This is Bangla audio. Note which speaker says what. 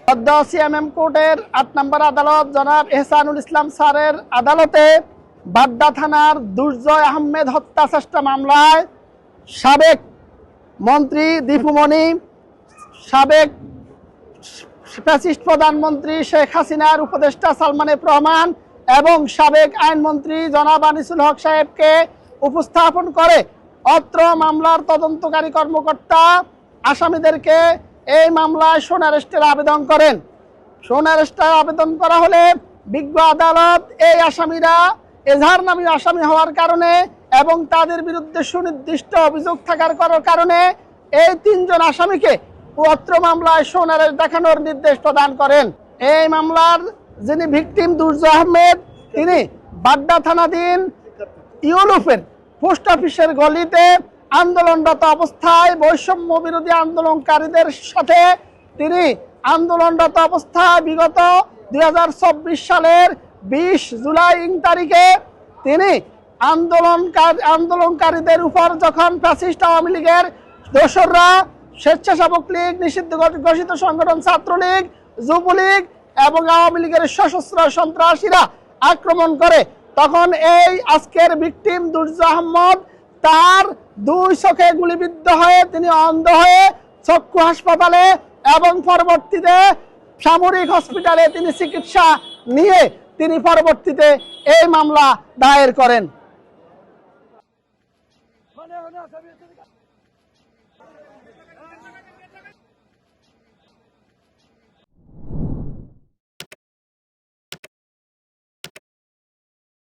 Speaker 1: সদ্য সিএমএম কোর্টের ৮ নম্বর আদালত জনাব এহসানুল ইসলাম স্যারের আদালতে বাড্ডা থানার দুর্জয় আহমেদ হত্যা চেষ্টা মামলায় সাবেক মন্ত্রী দীপু মনি, সাবেক ফ্যাসিস্ট প্রধানমন্ত্রী শেখ হাসিনার উপদেষ্টা সালমান এফ রহমান এবং সাবেক আইনমন্ত্রী জনাব আনিসুল হক সাহেবকে উপস্থাপন করে অত্র মামলার তদন্তকারী কর্মকর্তা আসামিদেরকে এই মামলায় সোন অ্যারেস্টের আবেদন করেন। সোন অ্যারেস্টের আবেদন করা হলে বিজ্ঞ আদালত এই আসামিরা এজাহার নামী আসামি হওয়ার কারণে এবং তাদের বিরুদ্ধে সুনির্দিষ্ট অভিযোগ থাকার কারণে এই ৩ জন আসামিকে অত্র মামলায় সোন অ্যারেস্ট দেখানোর নির্দেশ প্রদান করেন। এই মামলার যিনি ভিকটিম দুর্জয় আহমেদ, তিনি বাড্ডা থানাধীন ইউলুফের পোস্ট অফিসের গলিতে আন্দোলনরত অবস্থায় বৈষম্য বিরোধী আন্দোলনকারীদের সাথে তিনি আন্দোলনরত অবস্থায় বিগত 2024 সালের 20 জুলাই তারিখে তিনি আন্দোলনকারীদের উপর যখন ফ্যাসিস্ট আওয়ামী লীগের দোসররা স্বেচ্ছাসেবক লীগ, নিষিদ্ধ ঘোষিত সংগঠন ছাত্রলীগ, যুবলীগ এবং আওয়ামী লীগের সশস্ত্র সন্ত্রাসীরা আক্রমণ করে, তখন এই আজকের ভিকটিম দুর্জয় আহমদ তার 2 চোখে গুলিবিদ্ধ হয়ে তিনি অন্ধ হয়ে চক্ষু হাসপাতালে এবং পরবর্তীতে সামরিক হসপিটালে তিনি চিকিৎসা নিয়ে তিনি পরবর্তীতে এই মামলা দায়ের করেন।